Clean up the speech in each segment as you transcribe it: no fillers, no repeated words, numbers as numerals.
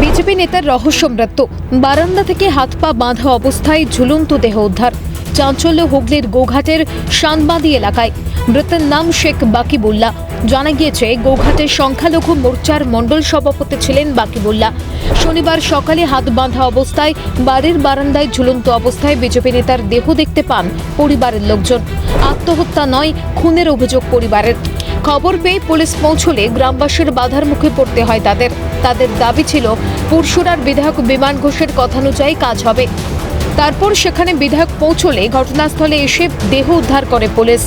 BJP নেতার রহস্য মৃত্যু। বারান্দা থেকে হাত পা বাঁধা অবস্থায় ঝুলন্ত দেহ উদ্ধার। চাঞ্চল্য হুগলির গোঘাটের শানবাঁধি এলাকায়। মৃতের নাম শেখ বাকিবুল্লাহ। জানা গিয়েছে, গোঘাটের সংখ্যালঘু মোর্চার মণ্ডল সভাপতি ছিলেন বাকিবুল্লাহ। শনিবার সকালে হাত বাঁধা অবস্থায় বাড়ির বারান্দায় ঝুলন্ত অবস্থায় বিজেপি নেতার দেহ দেখতে পান পরিবারের লোকজন। আত্মহত্যা নয়, খুনের অভিযোগ পরিবারের। খবর পেয়ে পুলিশ পৌঁছলে গ্রামবাসীর বাধার মুখে পড়তে হয় তাদের দাবি ছিল পুরসুরার বিধায়ক বিমান ঘোষের কথানুযায়ী কাজ হবে। তারপর সেখানে বিধায়ক পৌঁছলে ঘটনাস্থলে এসে দেহ উদ্ধার করে পুলিশ।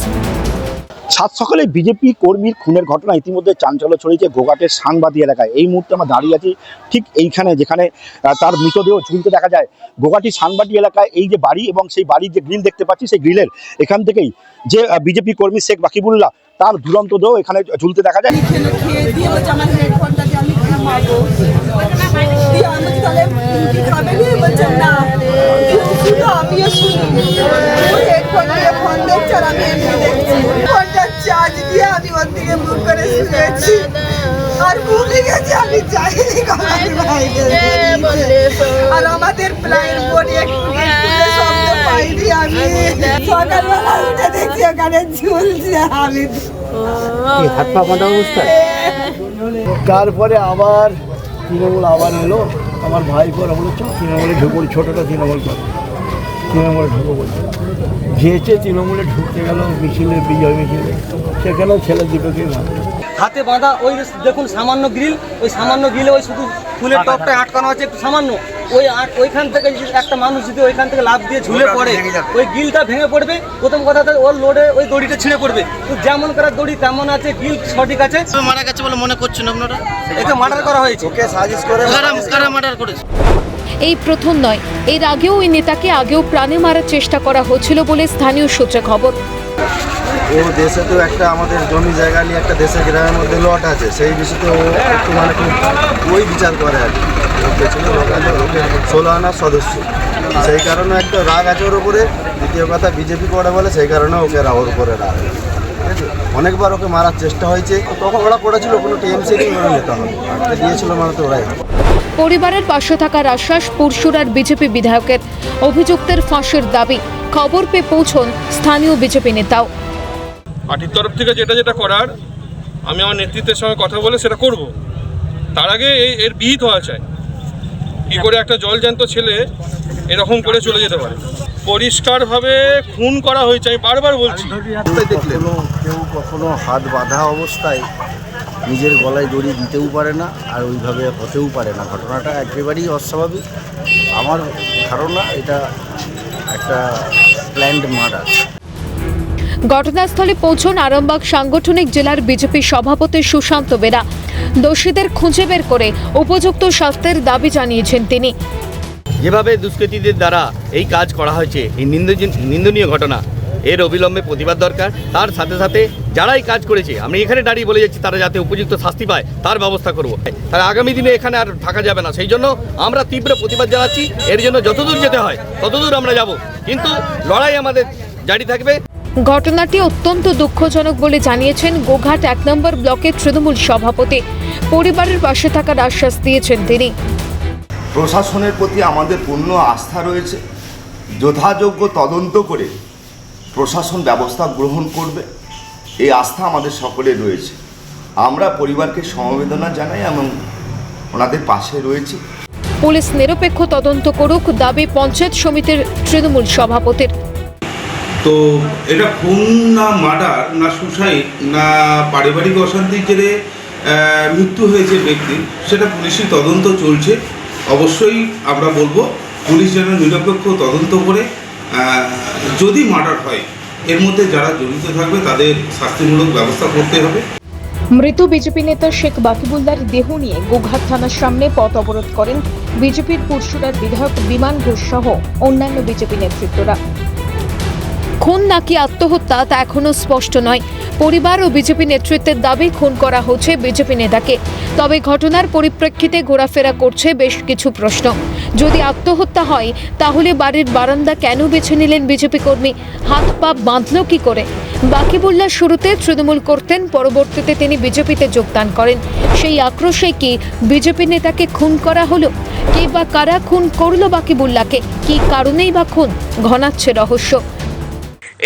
সাত সকালে বিজেপি কর্মীর খুনের ঘটনা ইতিমধ্যে চাঞ্চল্য ছড়িয়েছে গোঘাটের শানবাঁধি এলাকায়। এই মুহূর্তে আমরা দাঁড়িয়ে আছি ঠিক এইখানে, যেখানে তার মৃতদেহ ঝুলতে দেখা যায়। গোঘাটির শানবাঁধি এলাকায় এই যে বাড়ি এবং সেই বাড়ির যে গ্রিল দেখতে পাচ্ছি, সেই গ্রিলের এখান থেকেই যে বিজেপি কর্মী শেখ বাকিবুল্লাহ তার ঝুলন্ত দেহ এখানে ঝুলতে দেখা যায়। আর আমাদের প্ল্যান বডি সকালবেলা উঠে দেখছি ওখানে ঝুলছে। আমি হাত পা বাঁধা অবস্থা। তারপরে আবার তৃণমূল আবার এলো, আমার ভাই করে বলে তৃণমূলে ঢুকবো, ছোটোটা তৃণমূল করে তৃণমূলে ঢুকবো বলছে। যেয়েছে তৃণমূলে ঢুকতে গেল মিছিলে, বিজয় মিছিলে, সেখানেও ছেলে দুটোকে হাতে বাঁধা। ওই দেখুন সামান্য গ্রিল, ওই সামান্য গ্রিলে ওই শুধু ফুলের টপটা আটকানো আছে একটু সামান্য। ওইখান থেকে একটা মানুষ যদি ওইখান থেকে লাফ দিয়ে ঝুলে পড়ে, ওই গ্রিলটা ভেঙে পড়বে। প্রথম কথা ওর লোডে ওই দড়িটা ছিঁড়ে পড়বে। তো যেমন করার দড়ি তেমন আছে, গ্রিল সঠিক আছে। মারা গেছে বলে মনে করছেন আপনারা? একে মার্ডার করা হয়েছে, ওকে সাজিশ করে কারা মার্ডার করেছে? এই প্রথম নয়, এর আগেও ওই নেতাকে প্রাণে মারার চেষ্টা করা হচ্ছিল বলে স্থানীয় সূত্রে খবর। ও দেশে তো একটা আমাদের জমি জায়গা নিয়ে একটা দেশের গ্রামের মধ্যে লট আছে, সেই বিষয়তে ও একটু মানে ওই বিচার করে আর কি। পেছনে লোক আছে, 16 আনার সদস্য, সেই কারণে একটা রাগ আছে ওর উপরে। দ্বিতীয় কথা বিজেপি করে বলে, সেই কারণে ওকে ওর উপরে রাগ। ঠিক আছে, অনেকবার ওকে মারার চেষ্টা হয়েছে, তখন ওরা করেছিল কোনো টিএমসি নিয়ে ওরা নেতা হবে, আজকে দিয়েছিল মানে তো ওরাই। পরিবারের পাশে থাকার আশ্বাস পুরসুরার বিজেপি বিধায়কের। অভিযুক্তের ফাঁসির দাবি। খবর পেয়ে পৌঁছন স্থানীয় বিজেপি নেতাও। পার্টির তরফ থেকে যেটা করার, আমি আমার নেতৃত্বের সঙ্গে কথা বলে সেটা করব। তার আগে এর বিহিত হওয়া চাই। কী করে একটা জলজ্যান্ত ছেলে এরকম করে চলে যেতে পারে? পরিষ্কারভাবে খুন করা হয়েছে, আমি বারবার বলছি। কেউ কখনো হাত বাঁধা অবস্থায় নিজের গলায় দড়ি দিতেও পারে না, আর ওইভাবে হতেও পারে না। ঘটনাটা একেবারেই অস্বাভাবিক। আমার ধারণা এটা একটা প্ল্যান্ড মার্ডার। ঘটনাস্থলে পৌঁছন আরামবাগ সাংগঠনিক জেলার বিজেপি সভাপতি সুশান্ত বেরা। দোষীদের খুঁজে বের করে উপযুক্ত শাস্তির দাবি জানিয়েছেন তিনি। যেভাবে দুষ্কৃতীদের দ্বারা এই কাজ করা হয়েছে, এই নিন্দনীয় ঘটনা, এর অবিলম্বে প্রতিবাদ দরকার। তার সাথে সাথে যারা এই কাজ করেছে, আমি এখানে দাঁড়িয়ে বলে যাচ্ছি, তারা যাতে উপযুক্ত শাস্তি পায় তার ব্যবস্থা করব। তার আগামী দিনে এখানে আর থাকা যাবে না, সেই জন্য আমরা তীব্র প্রতিবাদ জানাচ্ছি। এর জন্য যতদূর যেতে হয় ততদূর আমরা যাব, কিন্তু লড়াই আমাদের জারি থাকবে। ঘটনাটি অত্যন্ত দুঃখজনক বলে জানিয়েছেন গোঘাট 1 নম্বর ব্লকের তৃণমূল সভাপতি। পরিবারের পাশে থাকার আশ্বাস দিয়েছেন তিনি। প্রশাসনের প্রতি আমাদের পূর্ণ আস্থা রয়েছে। যথাযোগ্য তদন্ত করে প্রশাসন ব্যবস্থা গ্রহণ করবে, এই আস্থা আমাদের সকলের রয়েছে। আমরা পরিবারকে সমবেদনা জানাই এবং ওনাদের পাশে রয়েছি। পুলিশ নিরপেক্ষ তদন্ত করুক দাবি পঞ্চায়েত সমিতির তৃণমূল সভাপতির। তো এটা খুন না মার্ডার না সুসাইড না পারিবারিক অশান্তির জেরে মৃত্যু হয়েছে ব্যক্তির, সেটা পুলিশি তদন্ত চলছে। অবশ্যই আমরা বলবো পুলিশ যেন নিরপেক্ষ তদন্ত করে, যদি মার্ডার হয় এর মধ্যে যারা জড়িত থাকবে তাদের শাস্তিমূলক ব্যবস্থা করতে হবে। মৃত বিজেপি নেতা শেখ বাকিবুল্লাহর দেহ নিয়ে গোঘাট থানার সামনে পথ অবরোধ করেন বিজেপির পুরসুরার বিধায়ক বিমান ঘোষ সহ অন্যান্য বিজেপি নেতৃত্বরা। খুন নাকি আত্মহত্যা তা এখনো স্পষ্ট নয়। পরিবার ও বিজেপি নেতৃত্বের দাবি খুন করা হচ্ছে বিজেপি নেতাকে। তবে ঘটনার পরিপ্রেক্ষিতে ঘোরাফেরা করছে বেশ কিছু প্রশ্ন। যদি আত্মহত্যা হয় তাহলে বাড়ির বারান্দা কেন বেছে নিলেন বিজেপি কর্মী? হাত পা বাঁধল কি করে? বাকিবুল্লাহ শুরুতে তৃণমূল করতেন, পরবর্তীতে তিনি বিজেপিতে যোগদান করেন। সেই আক্রোশে কি বিজেপি নেতাকে খুন করা হলো? কে বা কারা খুন করলো বাকিবুল্লাহকে? কি কারণেই বা খুন? ঘনাচ্ছে রহস্য।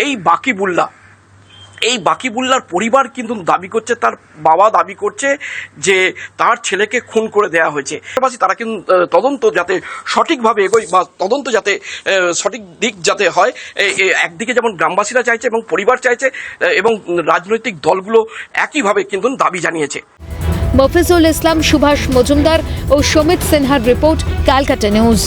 এই বাকিবুল্লার পরিবার কিন্তু দাবি করছে, তার বাবা দাবি করছে যে তার ছেলেকে খুন করে দেওয়া হয়েছে। তারা কিন্তু তদন্ত যাতে সঠিকভাবে এগোয় বা তদন্ত যাতে সঠিক দিক যাতে হয়, একদিকে যেমন গ্রামবাসীরা চাইছে এবং পরিবার চাইছে এবং রাজনৈতিক দলগুলো একইভাবে কিন্তু দাবি জানিয়েছে। মফিজুল ইসলাম, সুভাষ মজুমদার ও সমিত সিনহার রিপোর্ট, ক্যালকাটা নিউজ।